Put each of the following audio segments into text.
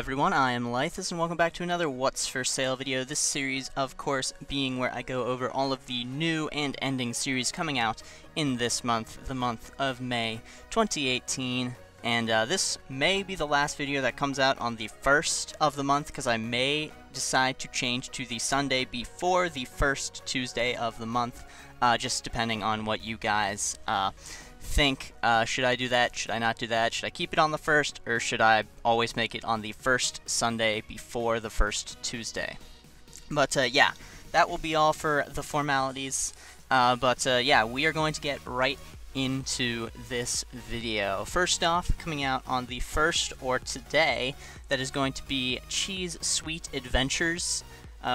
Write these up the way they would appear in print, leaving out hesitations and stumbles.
everyone, I am Laethas and welcome back to another What's for Sale video. This series, of course, being where I go over all of the new and ending series coming out in this month, the month of May 2018. And this may be the last video that comes out on the 1st of the month, because I may decide to change to the Sunday before the first Tuesday of the month, just depending on what you guys think. Should I do that? Should I not do that? Should I keep it on the 1st, or should I always make it on the first Sunday before the first Tuesday? But yeah, that will be all for the formalities. Yeah, we are going to get right into this video. First off, coming out on the 1st, or today, that is going to be Cheese Sweet Adventures,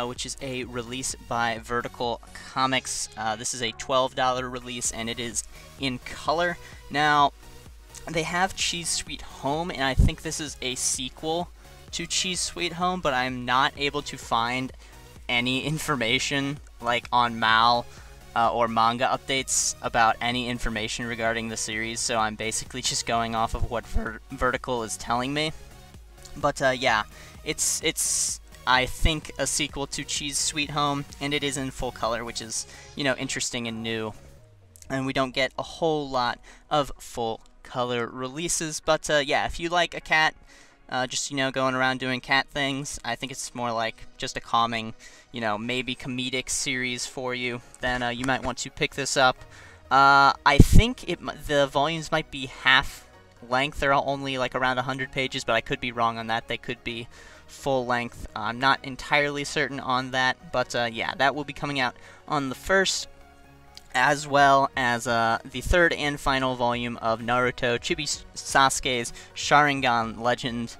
which is a release by Vertical Comics. This is a $12 release, and it is in color. Now, they have Cheese Sweet Home, and I think this is a sequel to Cheese Sweet Home, but I'm not able to find any information, like on Mal or manga updates about any information regarding the series, so I'm basically just going off of what Vertical is telling me. But yeah, it's I think a sequel to Cheese Sweet Home, and it is in full color, which is, you know, interesting and new. And we don't get a whole lot of full color releases, but yeah, if you like a cat, just, you know, going around doing cat things, I think it's more like just a calming, you know, maybe comedic series for you, then you might want to pick this up. I think the volumes might be half length. They're only like around 100 pages, but I could be wrong on that. They could be full length. I'm not entirely certain on that, but yeah, that will be coming out on the 1st, as well as the 3rd and final volume of Naruto Chibi Sasuke's Sharingan Legend,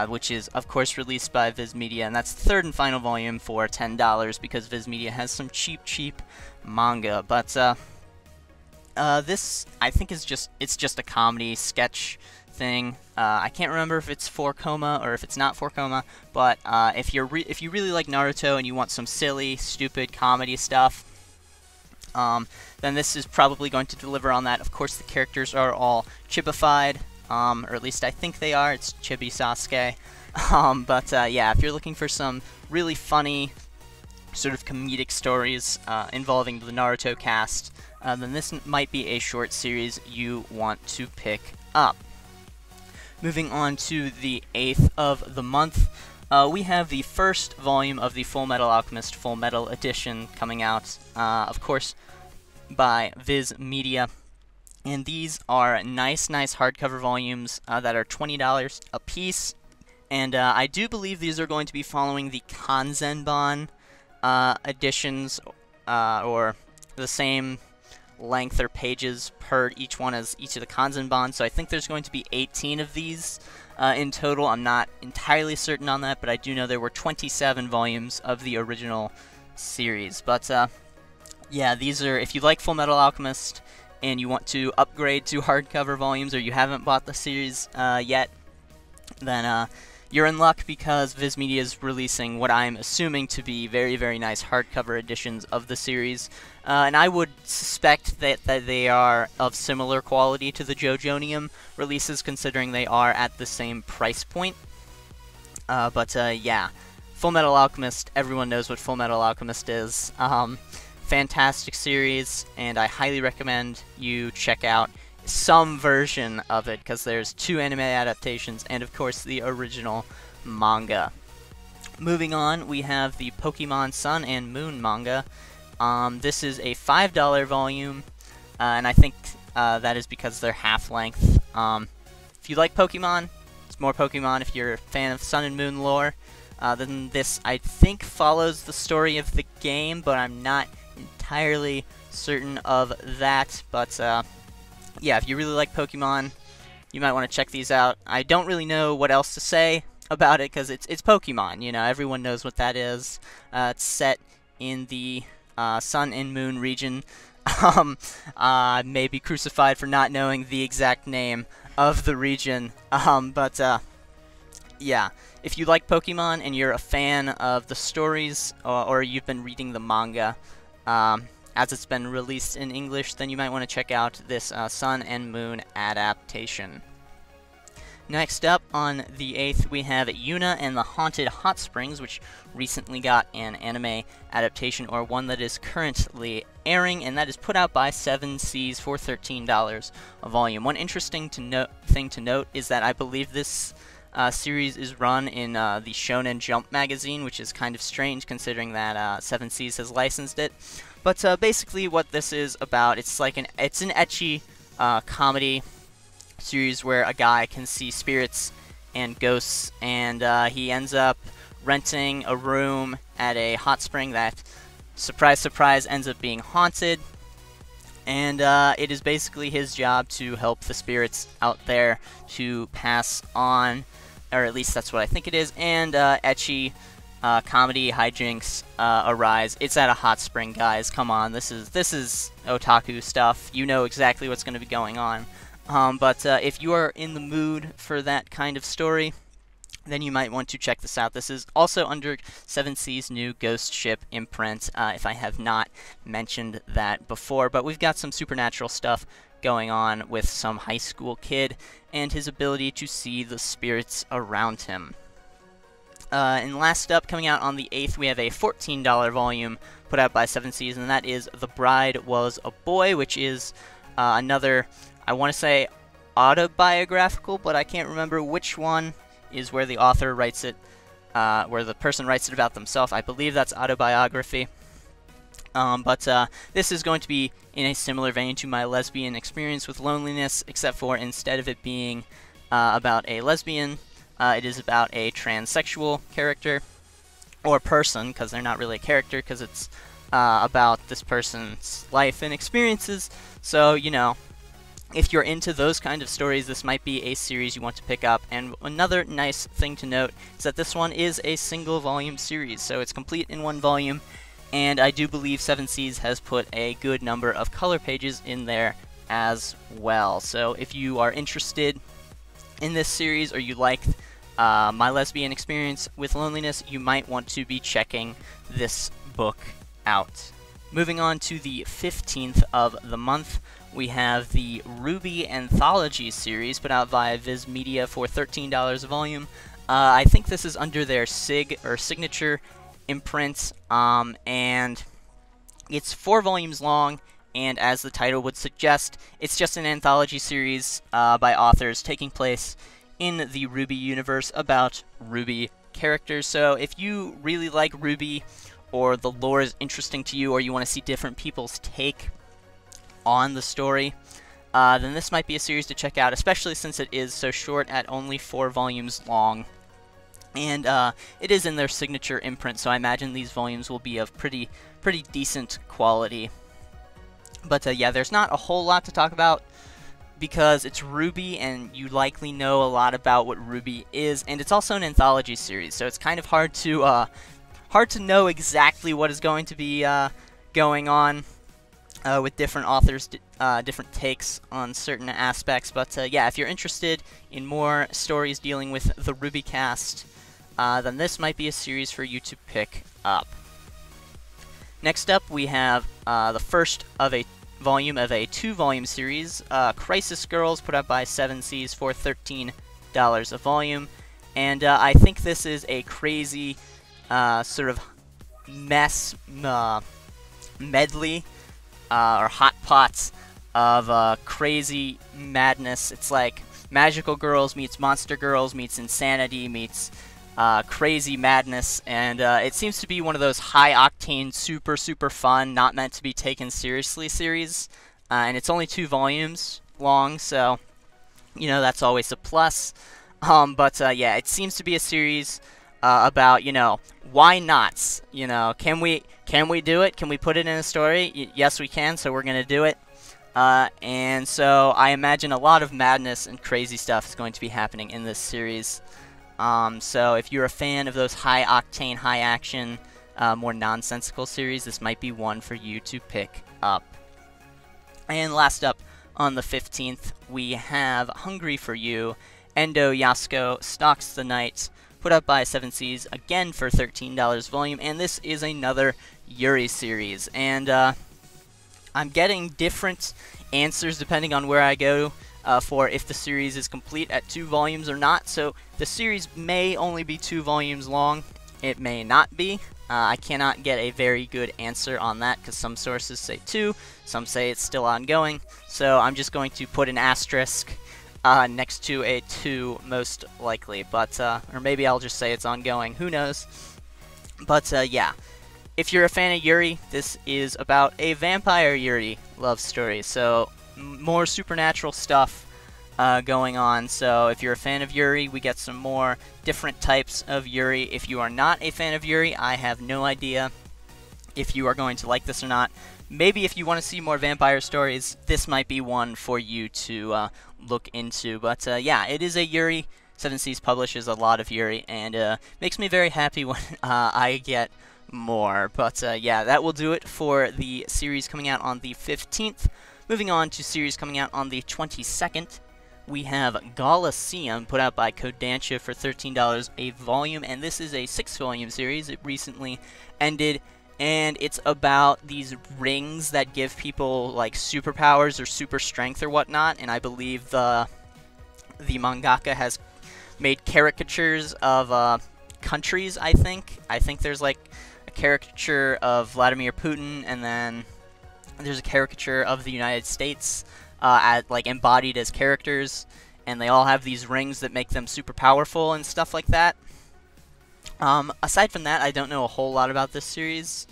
which is, of course, released by Viz Media, and that's the 3rd and final volume for $10, because Viz Media has some cheap manga. But this, I think, is just a comedy sketch thing. I can't remember if it's 4-koma or if it's not 4-koma, but if you really like Naruto and you want some silly, stupid comedy stuff, then this is probably going to deliver on that. Of course, the characters are all chibified, or at least I think they are. It's Chibi Sasuke. But yeah, if you're looking for some really funny, sort of comedic stories involving the Naruto cast, then this might be a short series you want to pick up. Moving on to the 8th of the month, we have the 1st volume of the Full Metal Alchemist Full Metal Edition coming out, of course, by Viz Media. And these are nice hardcover volumes that are $20 a piece. And I do believe these are going to be following the Kanzenban editions, or the same length or pages per each one as each of the Kanzenban. So I think there's going to be 18 of these in total. I'm not entirely certain on that, but I do know there were 27 volumes of the original series. But yeah, these are, if you like Full Metal Alchemist and you want to upgrade to hardcover volumes, or you haven't bought the series yet, then you're in luck, because Viz Media is releasing what I'm assuming to be very nice hardcover editions of the series. And I would suspect that they are of similar quality to the JoJonium releases, considering they are at the same price point. But yeah, Full Metal Alchemist, everyone knows what Full Metal Alchemist is. Fantastic series, and I highly recommend you check out some version of it, because there's 2 anime adaptations and, of course, the original manga. Moving on, we have the Pokemon Sun and Moon manga. This is a $5 volume, and I think that is because they're half-length. If you like Pokemon, it's more Pokemon. If you're a fan of Sun and Moon lore, then this, I think, follows the story of the game, but I'm not entirely certain of that. But yeah, if you really like Pokemon, you might want to check these out. I don't really know what else to say about it, because it's Pokemon, you know, everyone knows what that is. It's set in the Sun and Moon region. May be crucified for not knowing the exact name of the region. But yeah, if you like Pokemon and you're a fan of the stories, or you've been reading the manga, as it's been released in English, then you might want to check out this Sun and Moon adaptation. Next up on the 8th, we have Yuna and the Haunted Hot Springs, which recently got an anime adaptation, or one that is currently airing, and that is put out by 7 Seas for $13 a volume. One interesting thing to note is that I believe this series is run in the Shonen Jump magazine, which is kind of strange considering that 7 Seas has licensed it. But basically what this is about, it's an ecchi comedy series where a guy can see spirits and ghosts, and he ends up renting a room at a hot spring that, surprise surprise, ends up being haunted, and it is basically his job to help the spirits out there to pass on, or at least that's what I think it is, and ecchi comedy hijinks arise. It's at a hot spring, guys, come on, this is otaku stuff, you know exactly what's going to be going on. But if you are in the mood for that kind of story, then you might want to check this out. This is also under 7 Seas' new Ghost Ship imprint, if I have not mentioned that before. But we've got some supernatural stuff going on with some high school kid and his ability to see the spirits around him. And last up, coming out on the 8th, we have a $14 volume put out by 7 Seas, and that is The Bride Was a Boy, which is another, I want to say autobiographical, but I can't remember which one is where the author writes it, where the person writes it about themselves. I believe that's autobiography. But this is going to be in a similar vein to my lesbian experience with loneliness, except for instead of it being about a lesbian, it is about a transsexual character, or person, because they're not really a character, because it's about this person's life and experiences. So, you know, if you're into those kind of stories, this might be a series you want to pick up. And another nice thing to note is that this one is a single volume series, so it's complete in one volume, and I do believe 7 Seas has put a good number of color pages in there as well. So if you are interested in this series, or you like my lesbian experience with loneliness, you might want to be checking this book out. Moving on to the 15th of the month, we have the Ruby Anthology series put out via Viz Media for $13 a volume. I think this is under their signature imprint, and it's 4 volumes long, and as the title would suggest, it's just an anthology series by authors taking place in the Ruby universe about Ruby characters. So if you really like Ruby, or the lore is interesting to you, or you want to see different people's take on the story, then this might be a series to check out, especially since it is so short at only 4 volumes long. And it is in their signature imprint, so I imagine these volumes will be of pretty decent quality. But yeah, there's not a whole lot to talk about, because it's Ruby, and you likely know a lot about what Ruby is, and it's also an anthology series, so it's kind of hard to know exactly what is going to be going on with different authors, different takes on certain aspects. But yeah, if you're interested in more stories dealing with the Ruby cast, then this might be a series for you to pick up. Next up, we have the first of a volume of a 2-volume series, Crisis Girls, put out by 7 Seas for $13 a volume. And I think this is a crazy sort of medley or hot pots of crazy madness. It's like Magical Girls meets Monster Girls meets Insanity meets crazy madness, and it seems to be one of those high-octane, super fun, not meant to be taken seriously series, and it's only 2 volumes long, so, you know, that's always a plus. But yeah, it seems to be a series about, you know, why not? You know, can we do it? Can we put it in a story? Yes, we can, so we're going to do it. And so I imagine a lot of madness and crazy stuff is going to be happening in this series. So if you're a fan of those high-octane, high-action, more nonsensical series, this might be one for you to pick up. And last up, on the 15th, we have Hungry for You, Endo Yasuko Stalks the Night, put up by 7 Seas, again for $13 volume, and this is another Yuri series. And I'm getting different answers depending on where I go for if the series is complete at 2 volumes or not. So the series may only be 2 volumes long. It may not be. I cannot get a very good answer on that because some sources say 2, some say it's still ongoing. So I'm just going to put an asterisk next to a 2 most likely, but or maybe I'll just say it's ongoing. Who knows? But yeah. If you're a fan of Yuri, this is about a vampire Yuri love story, so more supernatural stuff going on. So if you're a fan of Yuri, we get some more different types of Yuri. If you are not a fan of Yuri, I have no idea if you are going to like this or not. Maybe if you want to see more vampire stories, this might be one for you to look into. But yeah, it is a Yuri. 7 Seas publishes a lot of Yuri, and makes me very happy when I get more. But yeah, that will do it for the series coming out on the 15th. Moving on to series coming out on the 22nd, we have Colosseum, put out by Kodansha for $13 a volume, and this is a 6-volume series. It recently ended, and it's about these rings that give people like superpowers or super strength or whatnot. And I believe the mangaka has made caricatures of countries. I think there's like a caricature of Vladimir Putin, and then there's a caricature of the United States like embodied as characters, and they all have these rings that make them super powerful and stuff like that. Aside from that, I don't know a whole lot about this series,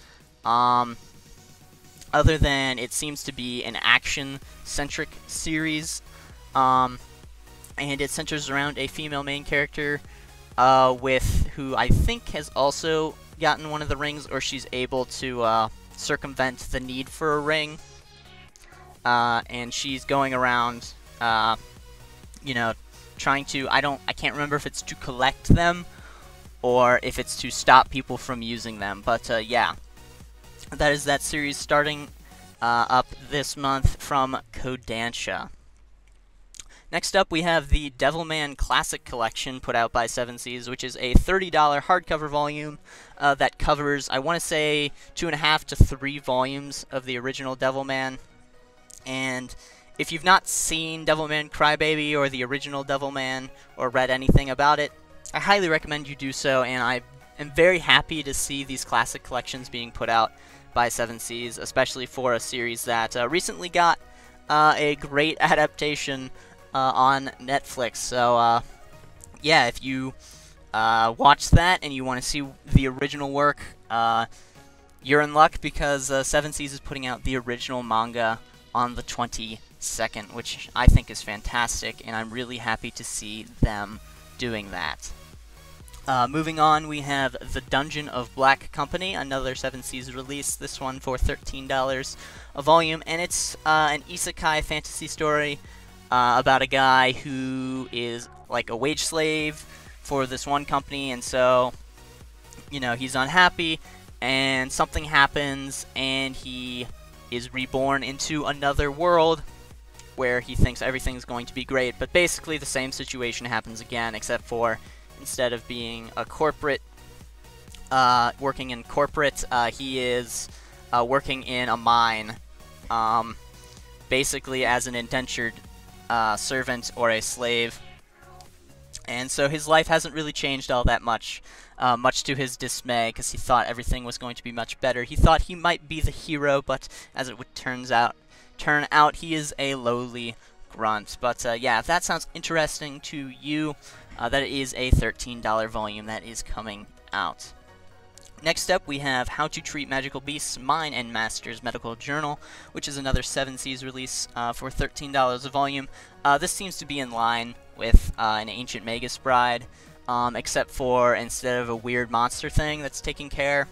other than it seems to be an action-centric series, and it centers around a female main character with who I think has also gotten one of the rings, or she's able to circumvent the need for a ring, and she's going around, you know, trying to, I can't remember if it's to collect them or if it's to stop people from using them, but yeah, that is that series starting up this month from Kodansha. Next up, we have the Devilman Classic Collection put out by 7 Seas, which is a $30 hardcover volume that covers, I want to say, 2.5 to 3 volumes of the original Devilman. And if you've not seen Devilman Crybaby or the original Devilman or read anything about it, I highly recommend you do so, and I am very happy to see these classic collections being put out by 7 Seas, especially for a series that recently got a great adaptation on Netflix. So yeah, if you watch that and you want to see the original work, you're in luck, because 7 Seas is putting out the original manga on the 22nd, which I think is fantastic, and I'm really happy to see them doing that. Moving on, we have The Dungeon of Black Company, another 7 Seas release, this one for $13 a volume, and it's an isekai fantasy story about a guy who is like a wage slave for this one company, and so, you know, he's unhappy, and something happens, and he is reborn into another world where he thinks everything's going to be great, but basically the same situation happens again, except for instead of being a corporate, working in corporate, he is working in a mine, basically as an indentured servant or a slave. And so his life hasn't really changed all that much, much to his dismay, because he thought everything was going to be much better. He thought he might be the hero, but as it would turn out, he is a lowly grunt. But yeah, if that sounds interesting to you, that is a $13 volume that is coming out. Next up, we have How to Treat Magical Beasts, Mine and Master's Medical Journal, which is another 7 Seas release for $13 a volume. This seems to be in line with an Ancient Magus Bride, except for instead of a weird monster thing that's taking care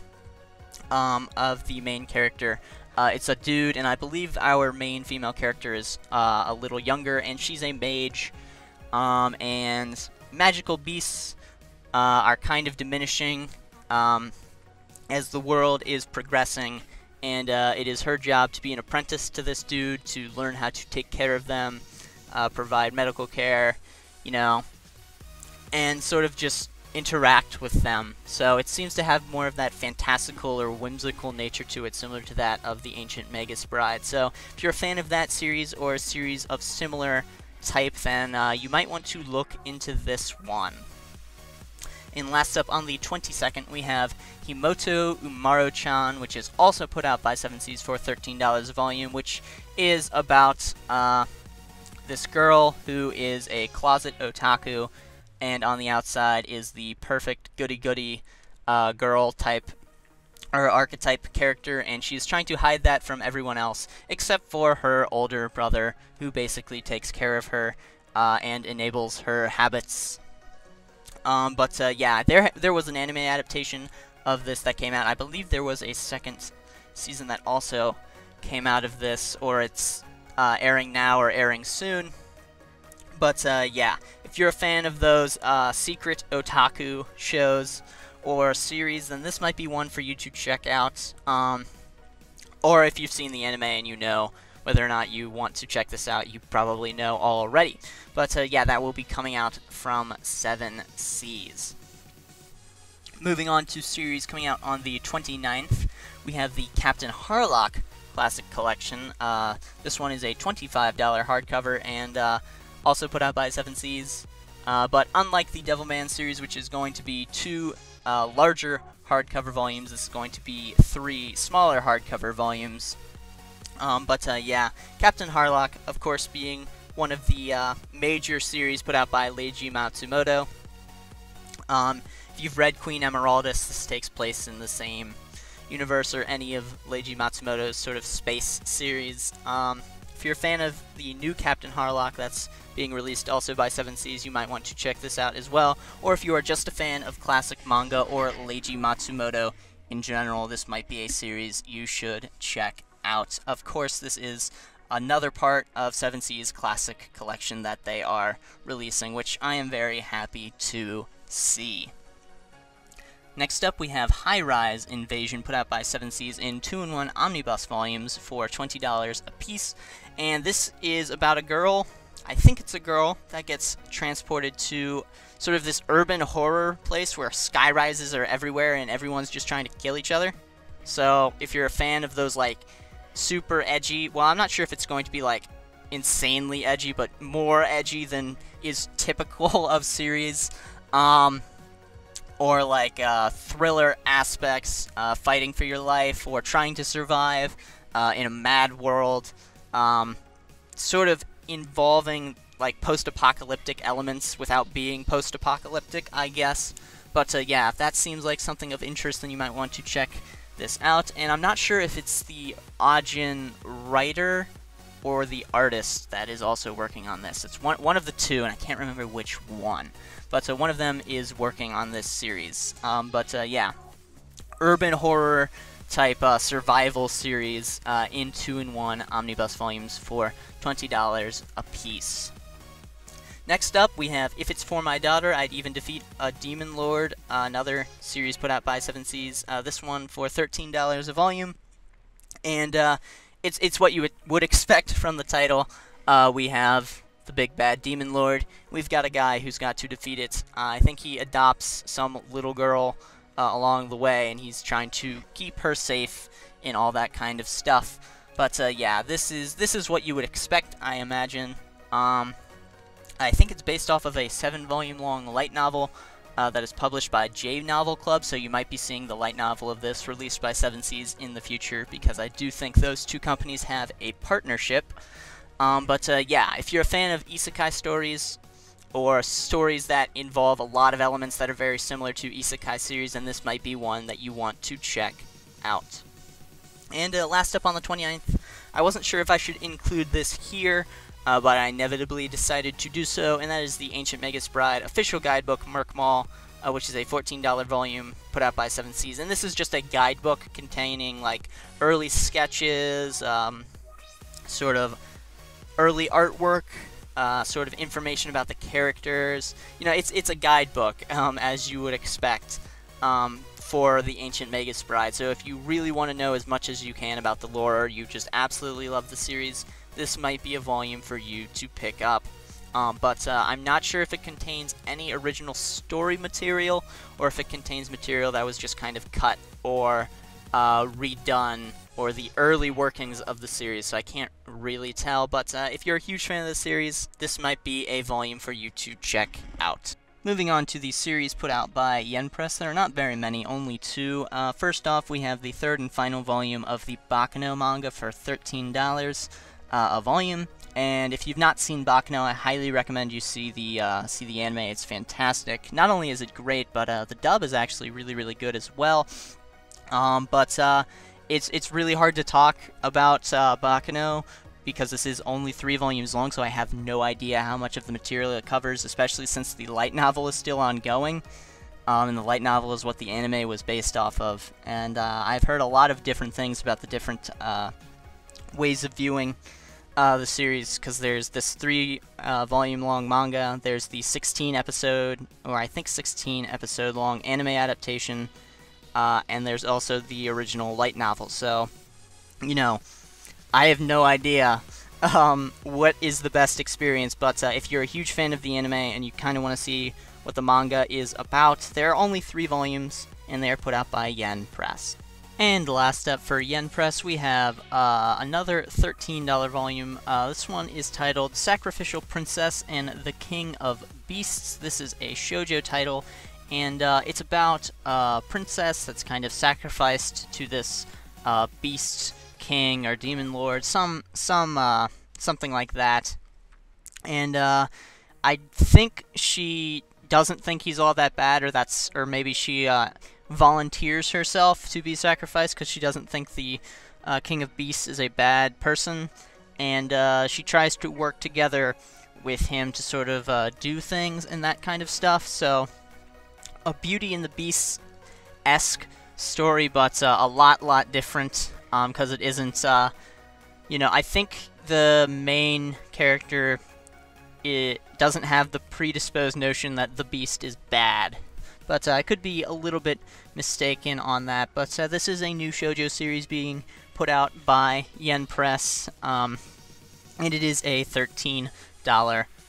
of the main character, it's a dude, and I believe our main female character is a little younger, and she's a mage, and magical beasts are kind of diminishing as the world is progressing, and it is her job to be an apprentice to this dude, to learn how to take care of them, provide medical care, you know, and sort of just interact with them. So it seems to have more of that fantastical or whimsical nature to it, similar to that of the Ancient Magus Bride. So if you're a fan of that series or a series of similar type, then you might want to look into this one. And last up on the 22nd, we have Himoto Umaro-chan, which is also put out by 7 Seas for $13 a volume, which is about this girl who is a closet otaku, and on the outside is the perfect goody-goody girl type or archetype character, and she's trying to hide that from everyone else except for her older brother, who basically takes care of her and enables her habits. Yeah, there was an anime adaptation of this that came out. I believe there was a second season that also came out of this, or it's airing now or airing soon. But yeah, if you're a fan of those secret otaku shows or series, then this might be one for you to check out. Or if you've seen the anime and you know whether or not you want to check this out, you probably know already. But yeah, that will be coming out from 7 Seas. Moving on to series coming out on the 29th, we have the Captain Harlock Classic Collection. This one is a $25 hardcover and also put out by 7 Seas. But unlike the Devilman series, which is going to be 2 larger hardcover volumes, this is going to be 3 smaller hardcover volumes. Yeah, Captain Harlock, of course, being one of the major series put out by Leiji Matsumoto. If you've read Queen Emeraldus, this takes place in the same universe or any of Leiji Matsumoto's sort of space series. If you're a fan of the new Captain Harlock that's being released also by 7 Seas, you might want to check this out as well. Or if you are just a fan of classic manga or Leiji Matsumoto in general, this might be a series you should check out. Of course, this is another part of 7 Seas Classic Collection that they are releasing, which I am very happy to see. Next up, we have High Rise Invasion, put out by 7 Seas in 2-in-1 omnibus volumes for $20 a piece. And this is about a girl, I think it's a girl, that gets transported to sort of this urban horror place where sky rises are everywhere and everyone's just trying to kill each other. So if you're a fan of those, like, super edgy, well, I'm not sure if it's going to be, like, insanely edgy, but more edgy than is typical of series, or like thriller aspects, fighting for your life, or trying to survive in a mad world, sort of involving like post-apocalyptic elements without being post-apocalyptic, I guess. But yeah, if that seems like something of interest, then you might want to check this out. And I'm not sure if it's the Ajin writer or the artist that is also working on this. It's one of the two, and I can't remember which one. But one of them is working on this series. Yeah, urban horror type survival series in 2-in-1 omnibus volumes for $20 a piece. Next up, we have If It's For My Daughter, I'd Even Defeat a Demon Lord, another series put out by 7 Seas. This one for $13 a volume, and it's what you would expect from the title. We have the big bad demon lord. We've got a guy who's got to defeat it. I think he adopts some little girl along the way, and he's trying to keep her safe and all that kind of stuff. But yeah, this is what you would expect, I imagine. I think it's based off of a 7-volume long light novel that is published by J Novel Club, so you might be seeing the light novel of this released by 7 Seas in the future, because I do think those two companies have a partnership. Yeah, if you're a fan of isekai stories, or stories that involve a lot of elements that are very similar to isekai series, then this might be one that you want to check out. And last up on the 29th, I wasn't sure if I should include this here, but I inevitably decided to do so, and that is the Ancient Magus Bride official guidebook, Merc Mall, which is a $14 volume put out by 7 Seas. And this is just a guidebook containing like early sketches, sort of early artwork, sort of information about the characters. You know, it's a guidebook, as you would expect, for the Ancient Magus Bride. So if you really want to know as much as you can about the lore, or you just absolutely love the series, this might be a volume for you to pick up. but I'm not sure if it contains any original story material or if it contains material that was just kind of cut or redone, or the early workings of the series, so I can't really tell, but if you're a huge fan of the series, this might be a volume for you to check out. Moving on to the series put out by Yen Press, there are not very many, only 2. First off, we have the third and final volume of the Baccano manga for $13 a volume, and if you've not seen Baccano, I highly recommend you see the anime. It's fantastic. Not only is it great, but the dub is actually really, really good as well. It's really hard to talk about Baccano because this is only 3 volumes long, so I have no idea how much of the material it covers, especially since the light novel is still ongoing. And the light novel is what the anime was based off of. And I've heard a lot of different things about the different ways of viewing the series, because there's this 3 volume long manga, there's the 16 episode long anime adaptation, and there's also the original light novel. So, you know, I have no idea what is the best experience, but if you're a huge fan of the anime and you kind of want to see what the manga is about, there are only 3 volumes, and they are put out by Yen Press. And last up for Yen Press, we have another $13 volume. This one is titled Sacrificial Princess and the King of Beasts. This is a shoujo title, and it's about a princess that's kind of sacrificed to this beast king or demon lord, something like that. And I think she doesn't think he's all that bad, or maybe she volunteers herself to be sacrificed because she doesn't think the King of Beasts is a bad person, and she tries to work together with him to sort of do things and that kind of stuff. So a Beauty and the Beast-esque story, but a lot different, because it isn't, you know, I think the main character, it doesn't have the predisposed notion that the Beast is bad. But I could be a little bit mistaken on that. But this is a new shoujo series being put out by Yen Press, and it is a $13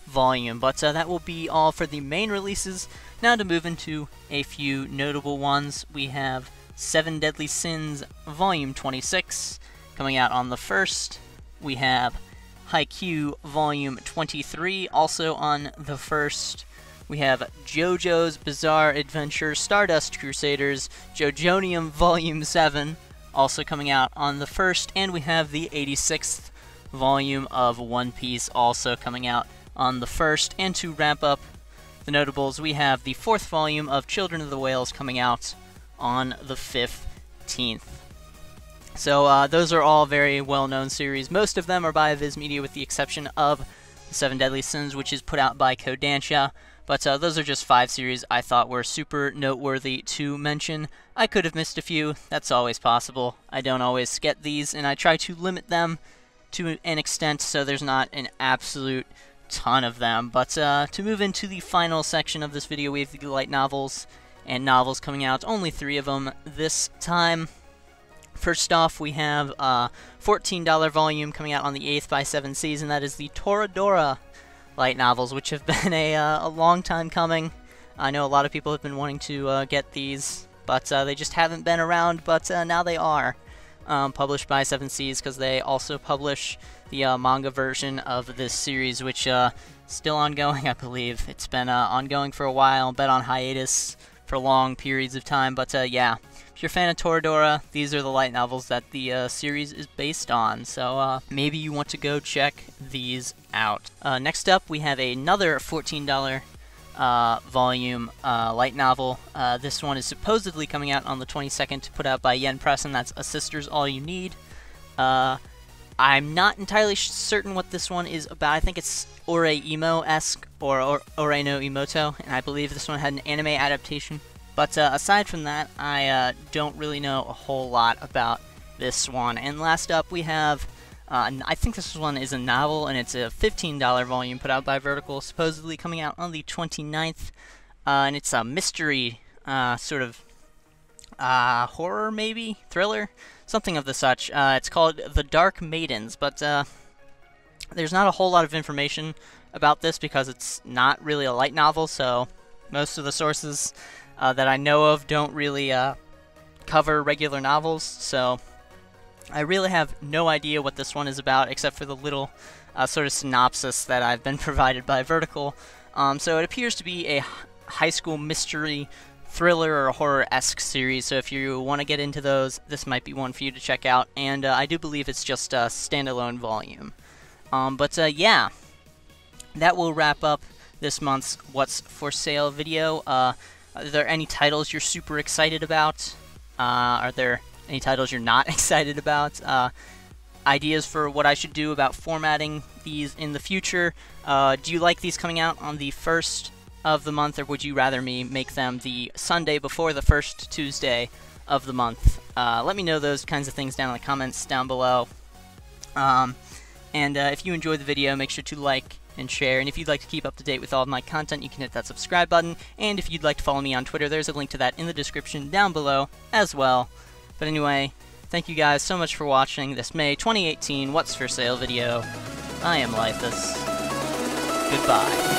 volume. But that will be all for the main releases. Now to move into a few notable ones, we have 7 Deadly Sins Volume 26 coming out on the 1st. We have Haikyuu Volume 23 also on the 1st. We have JoJo's Bizarre Adventure Stardust Crusaders JoJonium Volume 7 also coming out on the 1st, and we have the 86th volume of One Piece also coming out on the 1st. And to wrap up the notables, we have the 4th volume of Children of the Whales coming out on the 15th. So those are all very well-known series. Most of them are by Viz Media with the exception of the 7 Deadly Sins, which is put out by Kodansha. But those are just 5 series I thought were super noteworthy to mention. I could have missed a few. That's always possible. I don't always get these, and I try to limit them to an extent so there's not an absolute ton of them. But to move into the final section of this video, we have the light novels and novels coming out. Only 3 of them this time. First off, we have a $14 volume coming out on the 8th by 7 Seas, and that is the Toradora light novels, which have been a long time coming. I know a lot of people have been wanting to get these, but they just haven't been around, but now they are. Published by 7 Seas, because they also publish the manga version of this series, which is still ongoing, I believe. It's been ongoing for a while, been on hiatus for long periods of time, but yeah. If you're a fan of Toradora, these are the light novels that the series is based on, so maybe you want to go check these out. Next up, we have another $14 volume light novel. This one is supposedly coming out on the 22nd, put out by Yen Press, and that's A Sister's All You Need. I'm not entirely certain what this one is about. I think it's Ore-imo-esque, or Ore no Imoto, and I believe this one had an anime adaptation. But aside from that, I don't really know a whole lot about this one. And last up, we have, I think this one is a novel, and it's a $15 volume put out by Vertical, supposedly coming out on the 29th. And it's a mystery, sort of horror, maybe? Thriller? Something of the such. It's called The Dark Maidens, but there's not a whole lot of information about this because it's not really a light novel, so most of the sources that I know of don't really cover regular novels, so I really have no idea what this one is about except for the little sort of synopsis that I've been provided by Vertical. So it appears to be a high school mystery thriller or horror-esque series, so if you want to get into those, this might be one for you to check out, and I do believe it's just a standalone volume. Yeah, that will wrap up this month's What's for Sale video. Are there any titles you're super excited about? Are there any titles you're not excited about? Ideas for what I should do about formatting these in the future? Do you like these coming out on the 1st of the month, or would you rather me make them the Sunday before the first Tuesday of the month? Let me know those kinds of things down in the comments down below. If you enjoyed the video, make sure to like and share, and if you'd like to keep up to date with all of my content, you can hit that subscribe button, and if you'd like to follow me on Twitter, there's a link to that in the description down below as well. But anyway, thank you guys so much for watching this May 2018 What's for Sale video. I am Laethas. Goodbye.